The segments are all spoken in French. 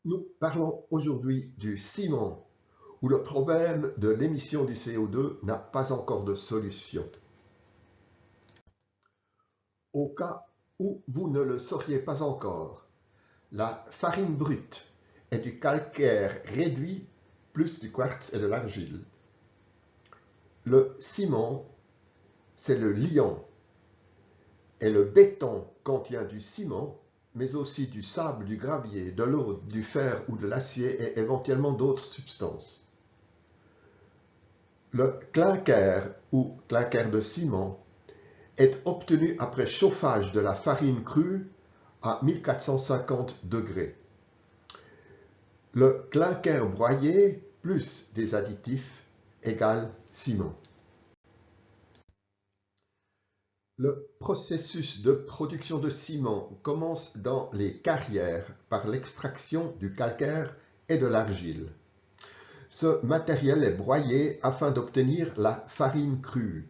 Nous parlons aujourd'hui du ciment, où le problème de l'émission du CO2 n'a pas encore de solution. Au cas où vous ne le sauriez pas encore, la farine brute est du calcaire réduit plus du quartz et de l'argile. Le ciment, c'est le liant, et le béton contient du ciment, mais aussi du sable, du gravier, de l'eau, du fer ou de l'acier et éventuellement d'autres substances. Le clinker ou clinker de ciment est obtenu après chauffage de la farine crue à 1450 degrés. Le clinker broyé plus des additifs égale ciment. Le processus de production de ciment commence dans les carrières par l'extraction du calcaire et de l'argile. Ce matériel est broyé afin d'obtenir la farine crue.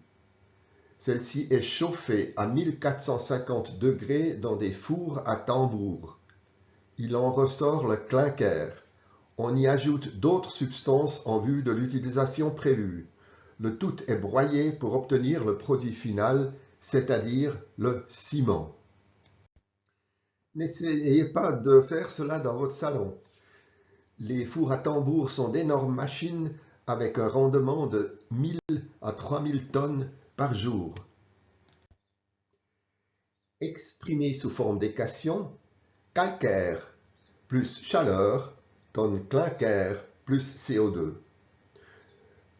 Celle-ci est chauffée à 1450 degrés dans des fours à tambour. Il en ressort le clinker. On y ajoute d'autres substances en vue de l'utilisation prévue. Le tout est broyé pour obtenir le produit final, c'est-à-dire le ciment. N'essayez pas de faire cela dans votre salon. Les fours à tambour sont d'énormes machines avec un rendement de 1000 à 3000 tonnes par jour. Exprimé sous forme d'équation, calcaire plus chaleur donne clinker plus CO2.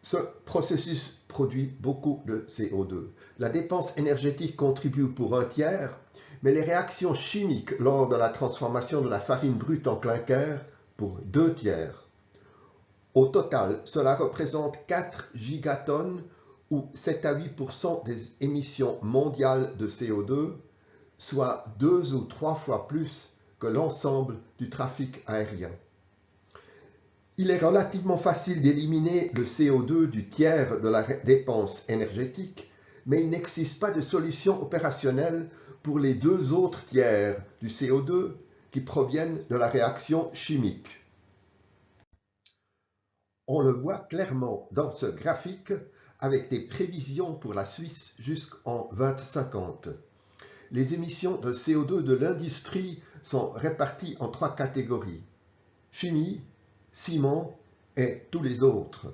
Ce processus produit beaucoup de CO2. La dépense énergétique contribue pour un tiers, mais les réactions chimiques lors de la transformation de la farine brute en clinker pour 2 tiers. Au total, cela représente 4 gigatonnes ou 7 à 8% des émissions mondiales de CO2, soit 2 ou 3 fois plus que l'ensemble du trafic aérien. Il est relativement facile d'éliminer le CO2 du tiers de la dépense énergétique, mais il n'existe pas de solution opérationnelle pour les 2 autres tiers du CO2 qui proviennent de la réaction chimique. On le voit clairement dans ce graphique avec des prévisions pour la Suisse jusqu'en 2050. Les émissions de CO2 de l'industrie sont réparties en 3 catégories: chimie, ciment et tous les autres.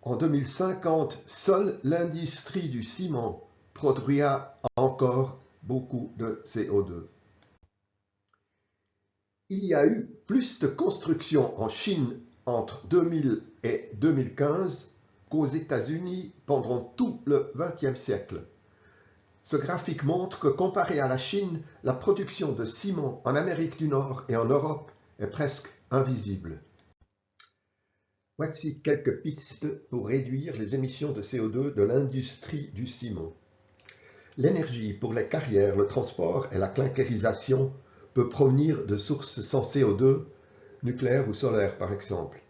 En 2050, seule l'industrie du ciment produira encore beaucoup de CO2. Il y a eu plus de constructions en Chine entre 2000 et 2015 qu'aux États-Unis pendant tout le XXe siècle. Ce graphique montre que comparé à la Chine, la production de ciment en Amérique du Nord et en Europe est presque invisible. Voici quelques pistes pour réduire les émissions de CO2 de l'industrie du ciment. L'énergie pour les carrières, le transport et la clinkerisation peut provenir de sources sans CO2, nucléaires ou solaires par exemple.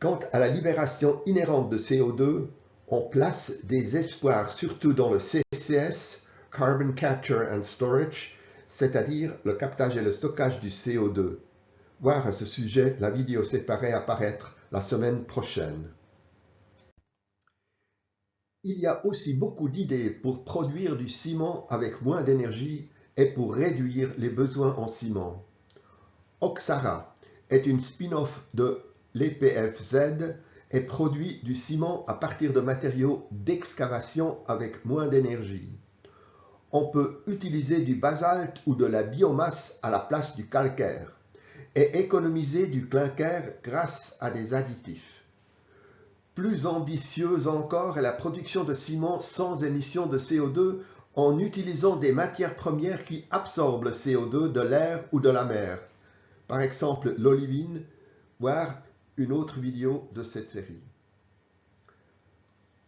Quant à la libération inhérente de CO2, on place des espoirs surtout dans le CCS, Carbon Capture and Storage, c'est-à-dire le captage et le stockage du CO2. Voir à ce sujet la vidéo séparée à paraître la semaine prochaine. Il y a aussi beaucoup d'idées pour produire du ciment avec moins d'énergie et pour réduire les besoins en ciment. Oxara est une spin-off de l'EPFZ et produit du ciment à partir de matériaux d'excavation avec moins d'énergie. On peut utiliser du basalte ou de la biomasse à la place du calcaire et économiser du clinker grâce à des additifs. Plus ambitieuse encore est la production de ciment sans émission de CO2 en utilisant des matières premières qui absorbent le CO2 de l'air ou de la mer, par exemple l'olivine, voire une autre vidéo de cette série.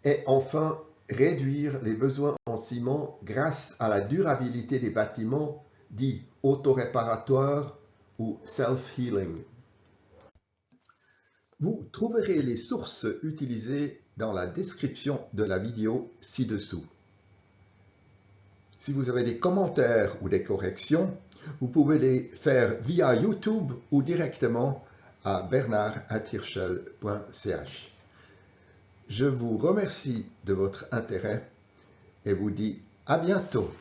Et enfin, réduire les besoins en ciment grâce à la durabilité des bâtiments dits autoréparatoires ou self-healing. Vous trouverez les sources utilisées dans la description de la vidéo ci-dessous. Si vous avez des commentaires ou des corrections, vous pouvez les faire via YouTube ou directement à bernard@hirschel.ch. Je vous remercie de votre intérêt et vous dis à bientôt.